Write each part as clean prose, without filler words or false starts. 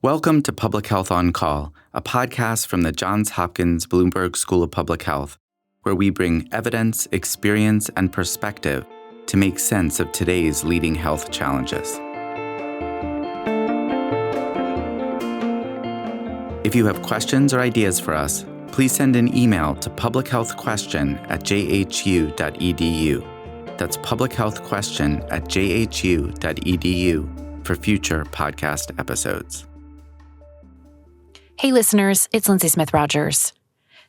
Welcome to Public Health on Call, a podcast from the Johns Hopkins Bloomberg School of Public Health, where we bring evidence, experience, and perspective to make sense of today's leading health challenges. If you have questions or ideas for us, please send an email to publichealthquestion@jhu.edu. That's publichealthquestion@jhu.edu for future podcast episodes. Hey listeners, it's Lindsay Smith Rogers.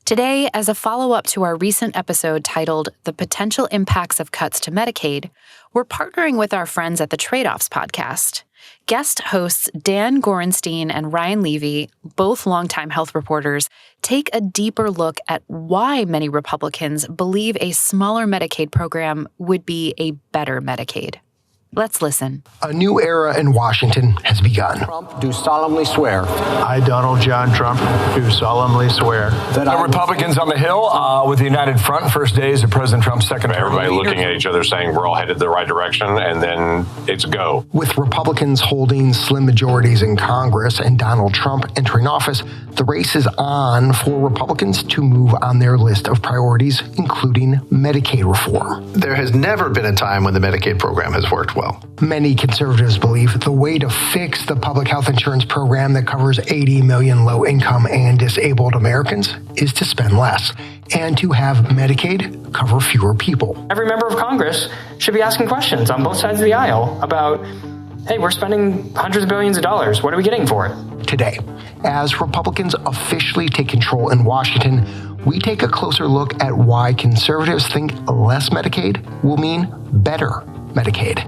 Today, as a follow-up to our recent episode titled The Potential Impacts of Cuts to Medicaid, we're partnering with our friends at the Tradeoffs Podcast. Guest hosts Dan Gorenstein and Ryan Levi, both longtime health reporters, take a deeper look at why many Republicans believe a smaller Medicaid program would be a better Medicaid. Let's listen. A new era in Washington has begun. Trump, do solemnly swear. I, Donald John Trump, do solemnly swear. That the Republicans on the Hill with the United Front, first days of President Trump's second term. Everybody looking at each other saying we're all headed the right direction, and then it's go. With Republicans holding slim majorities in Congress and Donald Trump entering office, the race is on for Republicans to move on their list of priorities, including Medicaid reform. There has never been a time when the Medicaid program has worked well. Many conservatives believe the way to fix the public health insurance program that covers 80 million low-income and disabled Americans is to spend less and to have Medicaid cover fewer people. Every member of Congress should be asking questions on both sides of the aisle about, hey, we're spending hundreds of billions of dollars. What are we getting for it? Today, as Republicans officially take control in Washington, we take a closer look at why conservatives think less Medicaid will mean better Medicaid.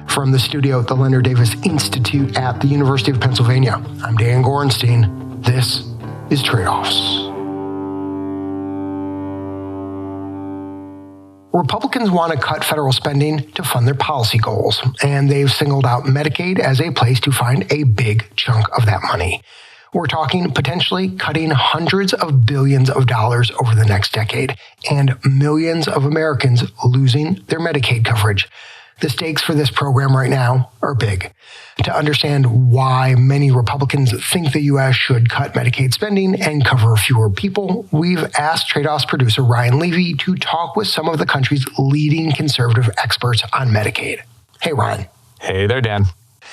From the studio at the Leonard Institute at the University of Pennsylvania, I'm Dan Gorenstein. This is Tradeoffs. Republicans want to cut federal spending to fund their policy goals, and they've singled out Medicaid as a place to find a big chunk of that money. We're talking potentially cutting hundreds of billions of dollars over the next decade, and millions of Americans losing their Medicaid coverage. The stakes for this program right now are big. To understand why many Republicans think the U.S. should cut Medicaid spending and cover fewer people, we've asked Tradeoffs producer Ryan Levi to talk with some of the country's leading conservative experts on Medicaid. Hey, Ryan. Hey there, Dan.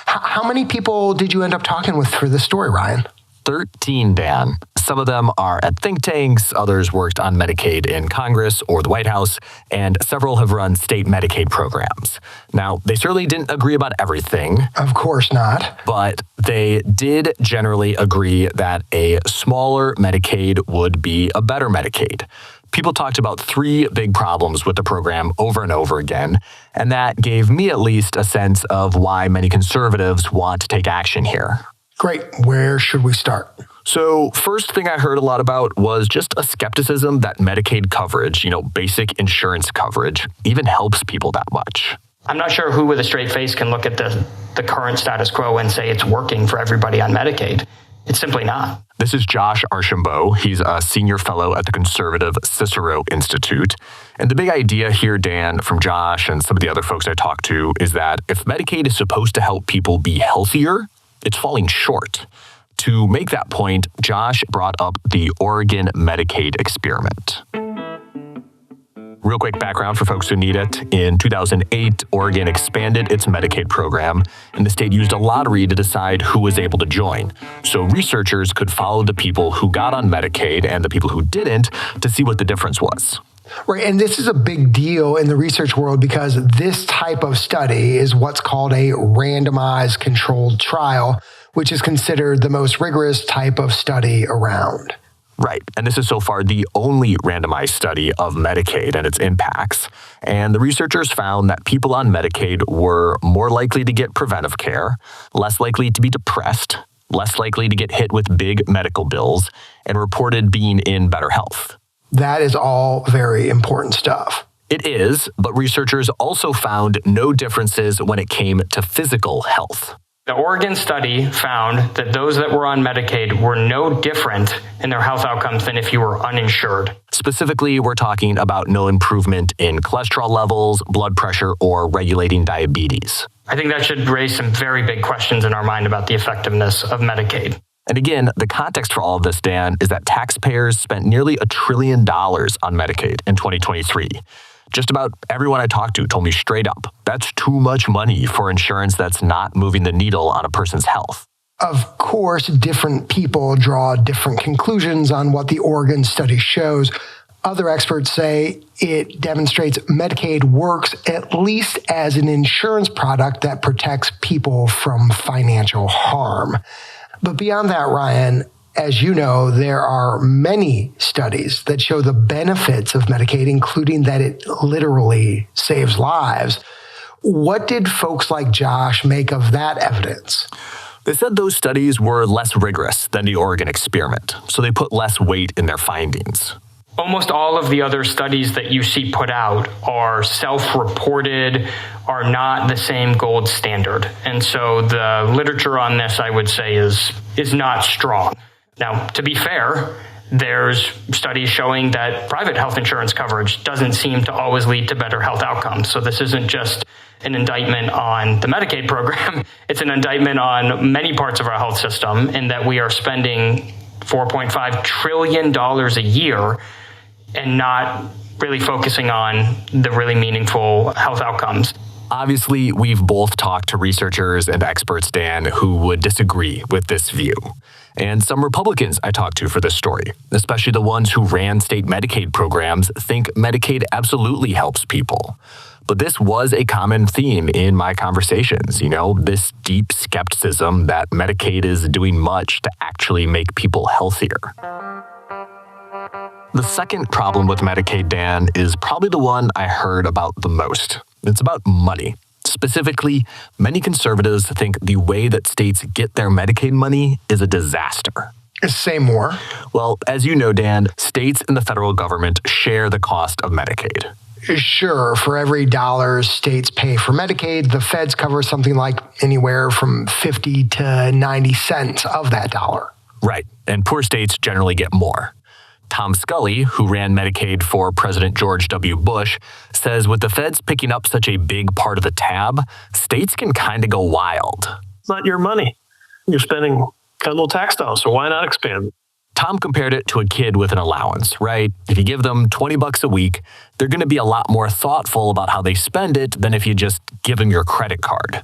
How many people did you end up talking with for this story, Ryan? 13, Dan. Some of them are at think tanks, others worked on Medicaid in Congress or the White House, and several have run state Medicaid programs. Now, they certainly didn't agree about everything. Of course not. But they did generally agree that a smaller Medicaid would be a better Medicaid. People talked about three big problems with the program over and over again, and that gave me at least a sense of why many conservatives want to take action here. Great. Where should we start? So first thing I heard a lot about was just a skepticism that Medicaid coverage, basic insurance coverage, even helps people that much. I'm not sure who with a straight face can look at the current status quo and say it's working for everybody on Medicaid. It's simply not. This is Josh Archambault. He's a senior fellow at the conservative Cicero Institute. And the big idea here, Dan, from Josh and some of the other folks I talked to, is that if Medicaid is supposed to help people be healthier, it's falling short. To make that point, Josh brought up the Oregon Medicaid experiment. Real quick background for folks who need it. In 2008, Oregon expanded its Medicaid program, and the state used a lottery to decide who was able to join. So researchers could follow the people who got on Medicaid and the people who didn't to see what the difference was. Right, and this is a big deal in the research world because this type of study is what's called a randomized controlled trial, which is considered the most rigorous type of study around. Right, and this is so far the only randomized study of Medicaid and its impacts. And the researchers found that people on Medicaid were more likely to get preventive care, less likely to be depressed, less likely to get hit with big medical bills, and reported being in better health. That is all very important stuff. It is, but researchers also found no differences when it came to physical health. The Oregon study found that those that were on Medicaid were no different in their health outcomes than if you were uninsured. Specifically, we're talking about no improvement in cholesterol levels, blood pressure, or regulating diabetes. I think that should raise some very big questions in our mind about the effectiveness of Medicaid. And again, the context for all of this, Dan, is that taxpayers spent nearly $1 trillion on Medicaid in 2023. Just about everyone I talked to told me straight up, that's too much money for insurance that's not moving the needle on a person's health. Of course, different people draw different conclusions on what the Oregon study shows. Other experts say it demonstrates Medicaid works at least as an insurance product that protects people from financial harm. But beyond that, Ryan, as you know, there are many studies that show the benefits of Medicaid, including that it literally saves lives. What did folks like Josh make of that evidence? They said those studies were less rigorous than the Oregon experiment, so they put less weight in their findings. Almost all of the other studies that you see put out are self-reported, are not the same gold standard. And so the literature on this, I would say, is not strong. Now, to be fair, there's studies showing that private health insurance coverage doesn't seem to always lead to better health outcomes. So this isn't just an indictment on the Medicaid program. It's an indictment on many parts of our health system in that we are spending $4.5 trillion a year and not really focusing on the really meaningful health outcomes. Obviously, we've both talked to researchers and experts, Dan, who would disagree with this view. And some Republicans I talked to for this story, especially the ones who ran state Medicaid programs, think Medicaid absolutely helps people. But this was a common theme in my conversations, this deep skepticism that Medicaid is doing much to actually make people healthier. The second problem with Medicaid, Dan, is probably the one I heard about the most. It's about money. Specifically, many conservatives think the way that states get their Medicaid money is a disaster. Say more. Well, as you know, Dan, states and the federal government share the cost of Medicaid. Sure, for every dollar states pay for Medicaid, the feds cover something like anywhere from 50 to 90 cents of that dollar. Right, and poor states generally get more. Tom Scully, who ran Medicaid for President George W. Bush, says with the feds picking up such a big part of the tab, states can kind of go wild. It's not your money. You're spending federal tax dollars, so why not expand? Tom compared it to a kid with an allowance, right? If you give them $20 a week, they're going to be a lot more thoughtful about how they spend it than if you just give them your credit card.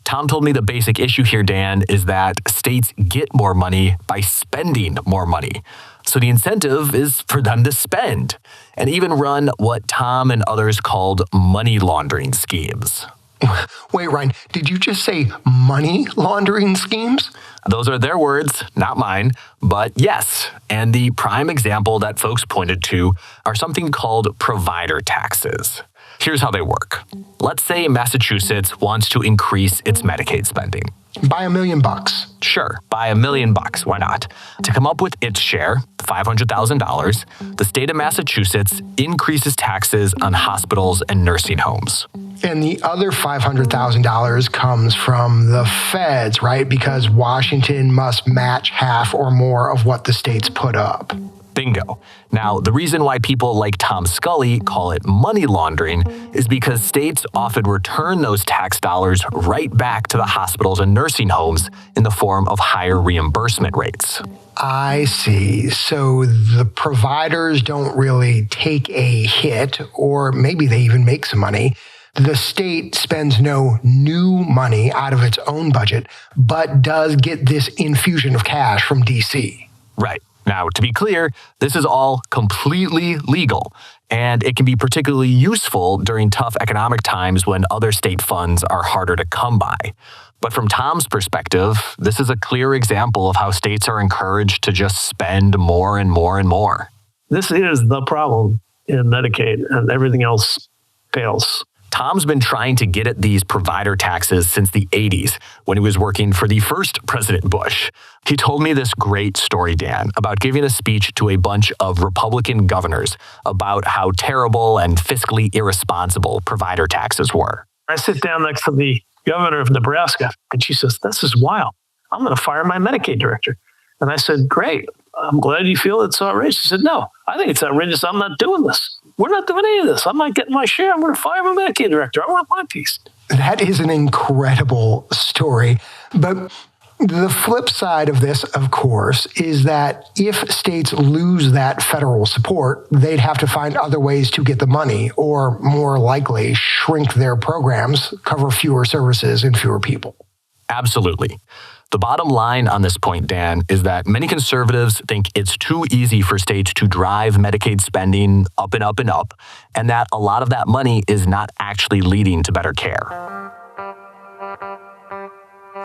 Tom told me the basic issue here, Dan, is that states get more money by spending more money. So the incentive is for them to spend and even run what Tom and others called money laundering schemes. Wait, Ryan, did you just say money laundering schemes? Those are their words, not mine, but yes. And the prime example that folks pointed to are something called provider taxes. Here's how they work. Let's say Massachusetts wants to increase its Medicaid spending. By $1 million. Sure, by $1 million, why not? To come up with its share, $500,000, the state of Massachusetts increases taxes on hospitals and nursing homes. And the other $500,000 comes from the feds, right? Because Washington must match half or more of what the states put up. Bingo. Now, the reason why people like Tom Scully call it money laundering is because states often return those tax dollars right back to the hospitals and nursing homes in the form of higher reimbursement rates. I see. So the providers don't really take a hit, or maybe they even make some money. The state spends no new money out of its own budget, but does get this infusion of cash from D.C. Right. Now, to be clear, this is all completely legal, and it can be particularly useful during tough economic times when other state funds are harder to come by. But from Tom's perspective, this is a clear example of how states are encouraged to just spend more and more and more. This is the problem in Medicaid, and everything else fails. Tom's been trying to get at these provider taxes since the 80s when he was working for the first President Bush. He told me this great story, Dan, about giving a speech to a bunch of Republican governors about how terrible and fiscally irresponsible provider taxes were. I sit down next to the governor of Nebraska, and she says, "This is wild. I'm going to fire my Medicaid director." And I said, "Great. I'm glad you feel it's outrageous." She said, "No, I think it's outrageous. I'm not doing this. We're not doing any of this. I'm not getting my share. I'm going to fire my Medicaid director. I want my piece." That is an incredible story. But the flip side of this, of course, is that if states lose that federal support, they'd have to find other ways to get the money, or more likely shrink their programs, cover fewer services and fewer people. Absolutely. The bottom line on this point, Dan, is that many conservatives think it's too easy for states to drive Medicaid spending up and up and up, and that a lot of that money is not actually leading to better care.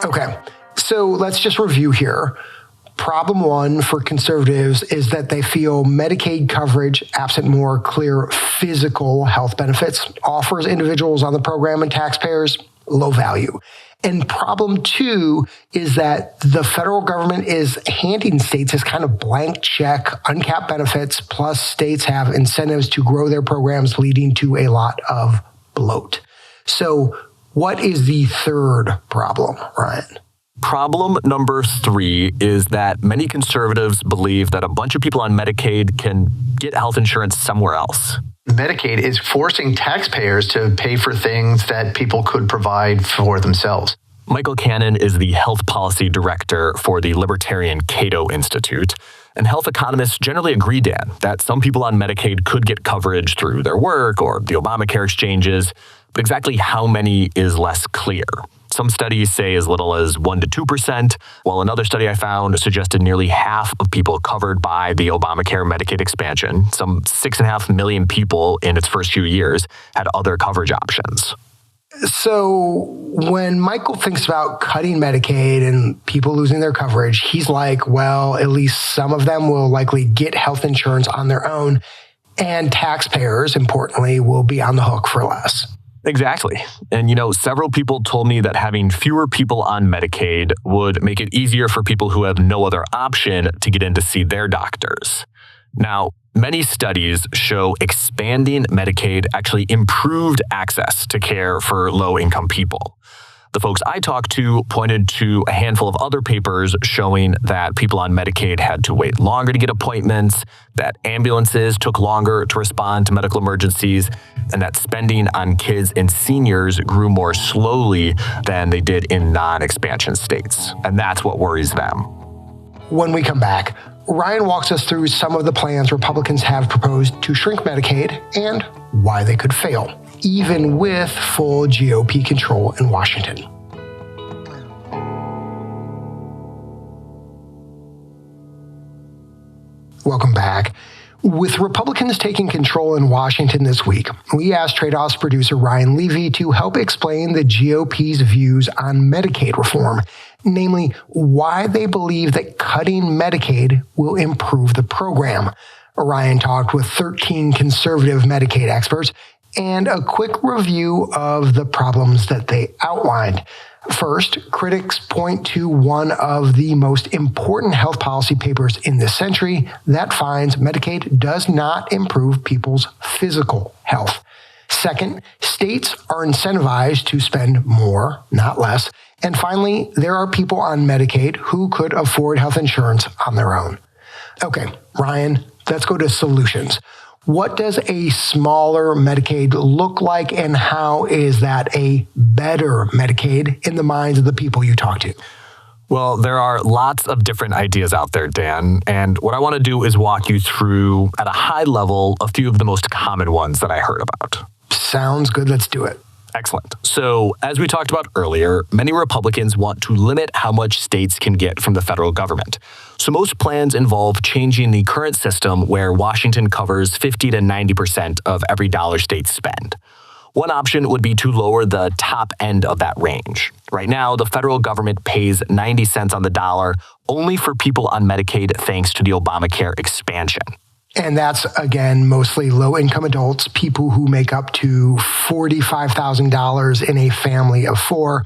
Okay, so let's just review here. Problem one for conservatives is that they feel Medicaid coverage, absent more clear physical health benefits, offers individuals on the program and taxpayers low value. And problem two is that the federal government is handing states this kind of blank check, uncapped benefits, plus states have incentives to grow their programs, leading to a lot of bloat. So what is the third problem, Ryan? Problem number 3 is that many conservatives believe that a bunch of people on Medicaid can get health insurance somewhere else. Medicaid is forcing taxpayers to pay for things that people could provide for themselves. Michael Cannon is the health policy director for the Libertarian Cato Institute. And health economists generally agree, Dan, that some people on Medicaid could get coverage through their work or the Obamacare exchanges, but exactly how many is less clear. Some studies say as little as 1% to 2%, while another study I found suggested nearly half of people covered by the Obamacare Medicaid expansion, some 6.5 million people in its first few years, had other coverage options. So when Michael thinks about cutting Medicaid and people losing their coverage, he's like, well, at least some of them will likely get health insurance on their own, and taxpayers, importantly, will be on the hook for less. Exactly. And, several people told me that having fewer people on Medicaid would make it easier for people who have no other option to get in to see their doctors. Now, many studies show expanding Medicaid actually improved access to care for low-income people. The folks I talked to pointed to a handful of other papers showing that people on Medicaid had to wait longer to get appointments, that ambulances took longer to respond to medical emergencies, and that spending on kids and seniors grew more slowly than they did in non-expansion states. And that's what worries them. When we come back, Ryan walks us through some of the plans Republicans have proposed to shrink Medicaid and why they could fail, even with full GOP control in Washington. Welcome back. With Republicans taking control in Washington this week, we asked Tradeoffs producer Ryan Levi to help explain the GOP's views on Medicaid reform, namely why they believe that cutting Medicaid will improve the program. Ryan talked with 13 conservative Medicaid experts and a quick review of the problems that they outlined. First, critics point to one of the most important health policy papers in this century that finds Medicaid does not improve people's physical health. Second, states are incentivized to spend more, not less. And finally, there are people on Medicaid who could afford health insurance on their own. Okay, Ryan, let's go to solutions. What does a smaller Medicaid look like, and how is that a better Medicaid in the minds of the people you talk to? Well, there are lots of different ideas out there, Dan, and what I want to do is walk you through, at a high level, a few of the most common ones that I heard about. Sounds good. Let's do it. Excellent. So, as we talked about earlier, many Republicans want to limit how much states can get from the federal government. So most plans involve changing the current system where Washington covers 50 to 90% of every dollar states spend. One option would be to lower the top end of that range. Right now, the federal government pays 90 cents on the dollar only for people on Medicaid thanks to the Obamacare expansion. And that's, again, mostly low-income adults, people who make up to $45,000 in a family of 4,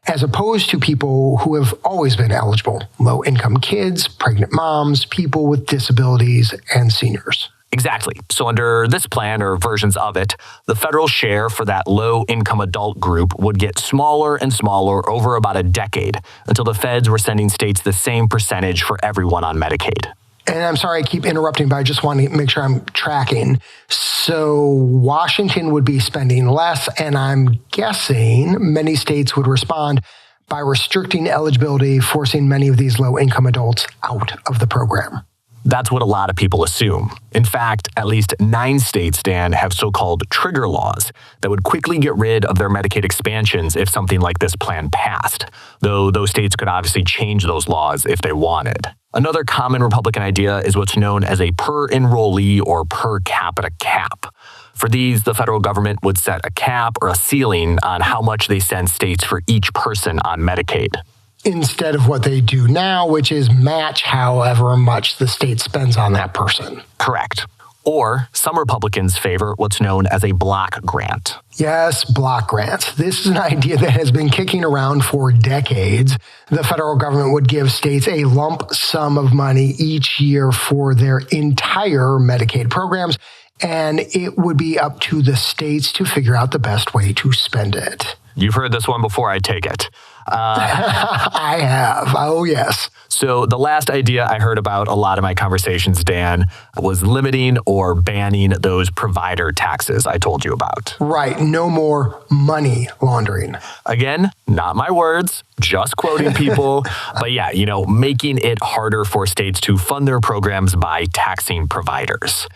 as opposed to people who have always been eligible, low-income kids, pregnant moms, people with disabilities, and seniors. Exactly. So under this plan, or versions of it, the federal share for that low-income adult group would get smaller and smaller over about a decade, until the feds were sending states the same percentage for everyone on Medicaid. And I'm sorry I keep interrupting, but I just want to make sure I'm tracking. So Washington would be spending less, and I'm guessing many states would respond by restricting eligibility, forcing many of these low-income adults out of the program. That's what a lot of people assume. In fact, at least 9 states, Dan, have so-called trigger laws that would quickly get rid of their Medicaid expansions if something like this plan passed, though those states could obviously change those laws if they wanted. Another common Republican idea is what's known as a per enrollee or per capita cap. For these, the federal government would set a cap or a ceiling on how much they send states for each person on Medicaid. Instead of what they do now, which is match however much the state spends on that person. Correct. Or some Republicans favor what's known as a block grant. Yes, block grants. This is an idea that has been kicking around for decades. The federal government would give states a lump sum of money each year for their entire Medicaid programs, and it would be up to the states to figure out the best way to spend it. You've heard this one before, I take it. I have. Oh, yes. So the last idea I heard about a lot of my conversations, Dan, was limiting or banning those provider taxes I told you about. Right. No more money laundering. Again, not my words, just quoting people. But yeah, making it harder for states to fund their programs by taxing providers.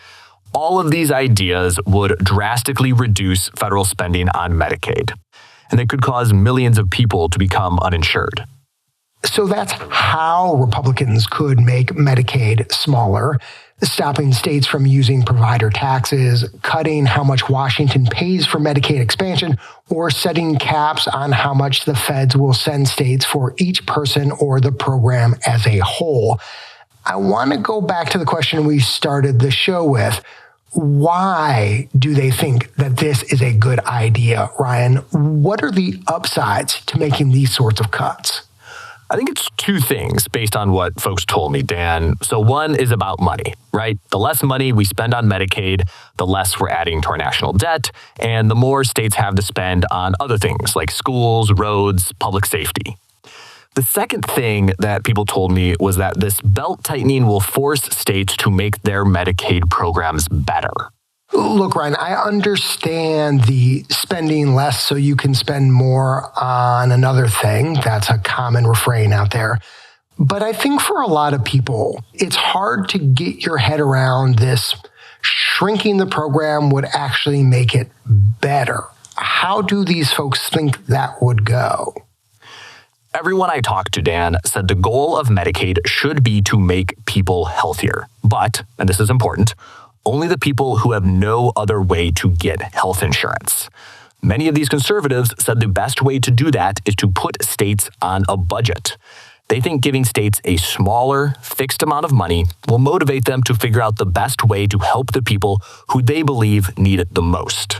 All of these ideas would drastically reduce federal spending on Medicaid, and they could cause millions of people to become uninsured. So that's how Republicans could make Medicaid smaller, stopping states from using provider taxes, cutting how much Washington pays for Medicaid expansion, or setting caps on how much the feds will send states for each person or the program as a whole. I want to go back to the question we started the show with. Why do they think that this is a good idea, Ryan? What are the upsides to making these sorts of cuts? I think it's 2 things based on what folks told me, Dan. So one is about money, right? The less money we spend on Medicaid, the less we're adding to our national debt, and the more states have to spend on other things like schools, roads, public safety. The second thing that people told me was that this belt tightening will force states to make their Medicaid programs better. Look, Ryan, I understand the spending less so you can spend more on another thing. That's a common refrain out there. But I think for a lot of people, it's hard to get your head around this shrinking the program would actually make it better. How do these folks think that would go? Everyone I talked to, Dan, said the goal of Medicaid should be to make people healthier. But, and this is important, only the people who have no other way to get health insurance. Many of these conservatives said the best way to do that is to put states on a budget. They think giving states a smaller, fixed amount of money will motivate them to figure out the best way to help the people who they believe need it the most.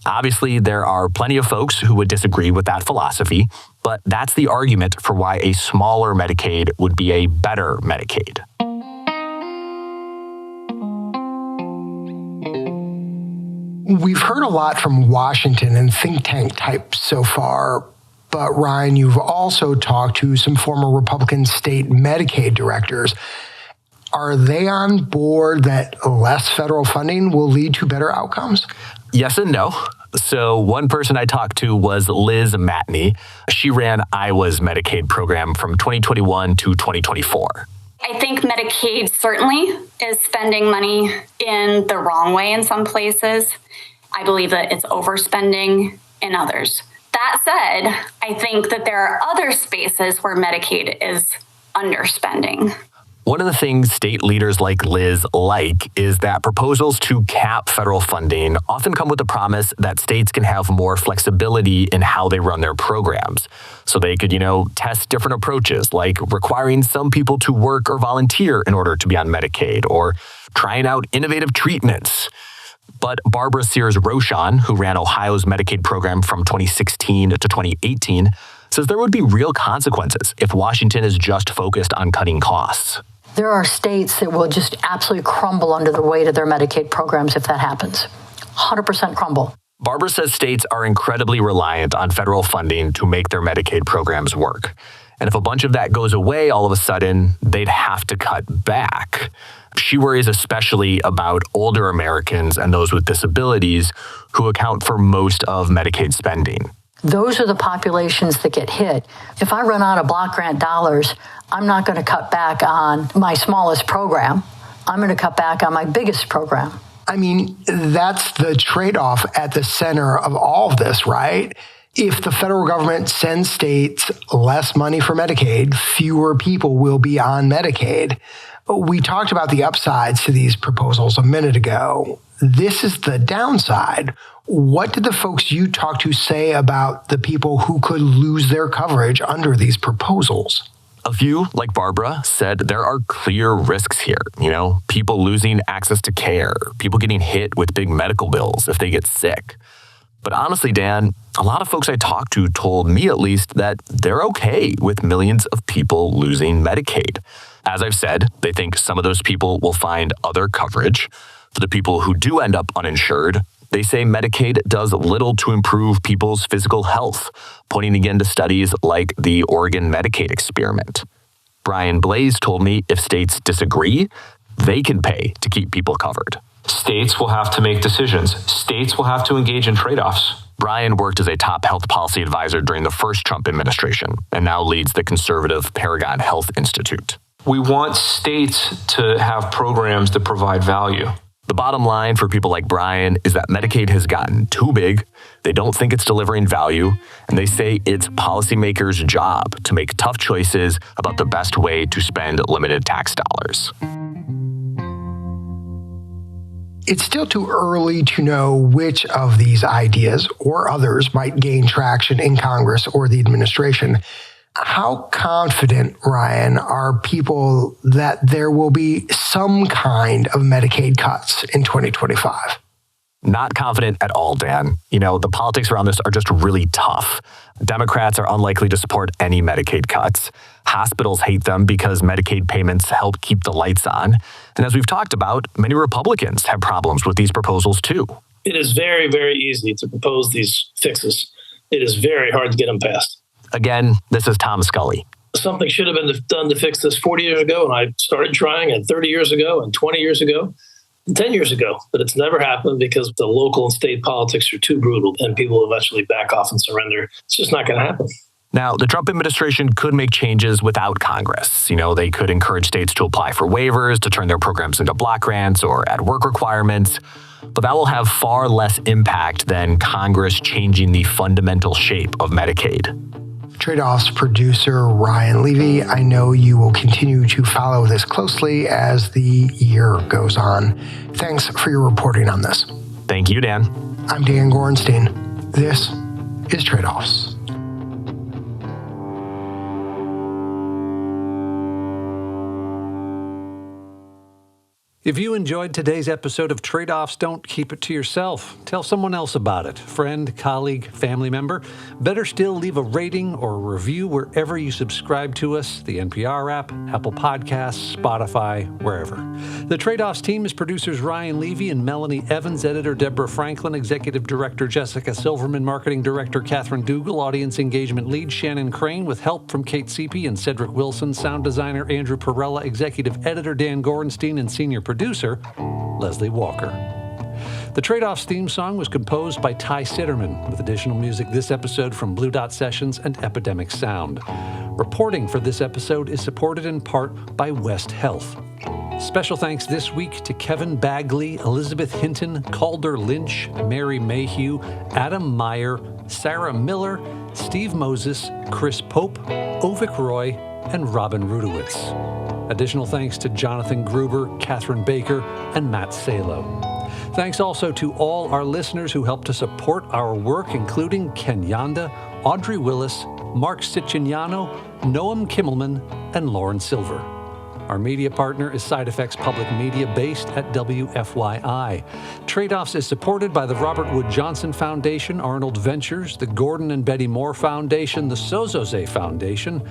Obviously, there are plenty of folks who would disagree with that philosophy, but that's the argument for why a smaller Medicaid would be a better Medicaid. We've heard a lot from Washington and think tank types so far, but Ryan, you've also talked to some former Republican state Medicaid directors. Are they on board that less federal funding will lead to better outcomes? Yes and no. So one person I talked to was Liz Matney. She ran Iowa's Medicaid program from 2021 to 2024. I think Medicaid certainly is spending money in the wrong way in some places. I believe that it's overspending in others. That said, I think that there are other spaces where Medicaid is underspending. One of the things state leaders like Liz like is that proposals to cap federal funding often come with the promise that states can have more flexibility in how they run their programs. So they could, test different approaches, like requiring some people to work or volunteer in order to be on Medicaid, or trying out innovative treatments. But Barbara Sears Rochon, who ran Ohio's Medicaid program from 2016 to 2018, says there would be real consequences if Washington is just focused on cutting costs. There are states that will just absolutely crumble under the weight of their Medicaid programs if that happens. 100% crumble. Barbara says states are incredibly reliant on federal funding to make their Medicaid programs work. And if a bunch of that goes away all of a sudden, they'd have to cut back. She worries especially about older Americans and those with disabilities who account for most of Medicaid spending. Those are the populations that get hit. If I run out of block grant dollars, I'm not going to cut back on my smallest program. I'm going to cut back on my biggest program. I mean, that's the trade-off at the center of all of this, right? If the federal government sends states less money for Medicaid, fewer people will be on Medicaid. We talked about the upsides to these proposals a minute ago. This is the downside. What did the folks you talked to say about the people who could lose their coverage under these proposals? A few, like Barbara, said there are clear risks here. People losing access to care, people getting hit with big medical bills if they get sick. But honestly, Dan, a lot of folks I talked to told me at least that they're okay with millions of people losing Medicaid. As I've said, they think some of those people will find other coverage. For the people who do end up uninsured, they say Medicaid does little to improve people's physical health, pointing again to studies like the Oregon Medicaid experiment. Brian Blaze told me if states disagree, they can pay to keep people covered. States will have to make decisions. States will have to engage in trade-offs. Brian worked as a top health policy advisor during the first Trump administration and now leads the conservative Paragon Health Institute. We want states to have programs that provide value. The bottom line for people like Brian is that Medicaid has gotten too big, they don't think it's delivering value, and they say it's policymakers' job to make tough choices about the best way to spend limited tax dollars. It's still too early to know which of these ideas or others might gain traction in Congress or the administration. How confident, Ryan, are people that there will be some kind of Medicaid cuts in 2025? Not confident at all, Dan. The politics around this are just really tough. Democrats are unlikely to support any Medicaid cuts. Hospitals hate them because Medicaid payments help keep the lights on. And as we've talked about, many Republicans have problems with these proposals too. It is very, very easy to propose these fixes. It is very hard to get them passed. Again, this is Tom Scully. Something should have been done to fix this 40 years ago, and I started trying, and 30 years ago, and 20 years ago, and 10 years ago. But it's never happened because the local and state politics are too brutal, and people eventually back off and surrender. It's just not going to happen. Now, the Trump administration could make changes without Congress. They could encourage states to apply for waivers, to turn their programs into block grants, or add work requirements. But that will have far less impact than Congress changing the fundamental shape of Medicaid. Tradeoffs producer Ryan Levy, I know you will continue to follow this closely as the year goes on. Thanks for your reporting on this. Thank you, Dan. I'm Dan Gorenstein. This is Tradeoffs. If you enjoyed today's episode of Tradeoffs, don't keep it to yourself. Tell someone else about it. Friend, colleague, family member. Better still, leave a rating or a review wherever you subscribe to us, the NPR app, Apple Podcasts, Spotify, wherever. The Tradeoffs team is producers Ryan Levy and Melanie Evans, editor Deborah Franklin, executive director Jessica Silverman, marketing director Catherine Dougal, audience engagement lead Shannon Crane, with help from Kate Seepy and Cedric Wilson, sound designer Andrew Perella, executive editor Dan Gorenstein, and senior producer Leslie Walker. The Tradeoffs theme song was composed by Ty Sitterman, with additional music this episode from Blue Dot Sessions and Epidemic Sound. Reporting for this episode is supported in part by West Health. Special thanks this week to Kevin Bagley, Elizabeth Hinton, Calder Lynch, Mary Mayhew, Adam Meyer, Sarah Miller, Steve Moses, Chris Pope, Ovik Roy, and Robin Rudowitz. Additional thanks to Jonathan Gruber, Catherine Baker, and Matt Salo. Thanks also to all our listeners who helped to support our work, including Ken Yanda, Audrey Willis, Mark Siciliano, Noam Kimmelman, and Lauren Silver. Our media partner is Side Effects Public Media, based at WFYI. Tradeoffs is supported by the Robert Wood Johnson Foundation, Arnold Ventures, the Gordon and Betty Moore Foundation, the Sozoze Foundation,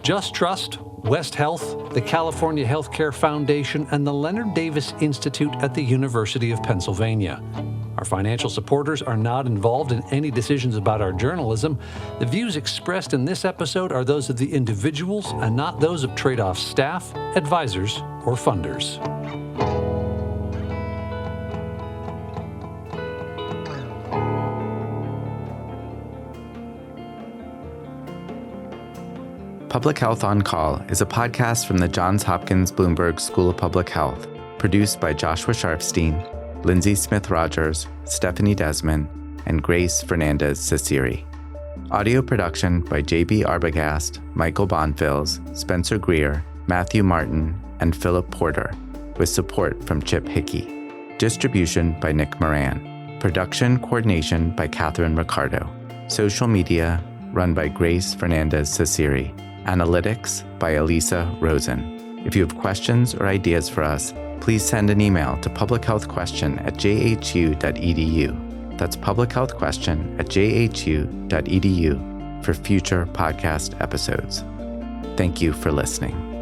Just Trust, West Health, the California Healthcare Foundation, and the Leonard Davis Institute at the University of Pennsylvania. Our financial supporters are not involved in any decisions about our journalism. The views expressed in this episode are those of the individuals and not those of Tradeoffs staff, advisors, or funders. Public Health on Call is a podcast from the Johns Hopkins Bloomberg School of Public Health, produced by Joshua Sharfstein, Lindsay Smith-Rogers, Stephanie Desmond, and Grace Fernandez-Ciceri. Audio production by J.B. Arbogast, Michael Bonfils, Spencer Greer, Matthew Martin, and Philip Porter, with support from Chip Hickey. Distribution by Nick Moran. Production coordination by Catherine Ricardo. Social media run by Grace Fernandez-Ciceri. Analytics by Elisa Rosen. If you have questions or ideas for us, please send an email to publichealthquestion@jhu.edu. That's publichealthquestion@jhu.edu for future podcast episodes. Thank you for listening.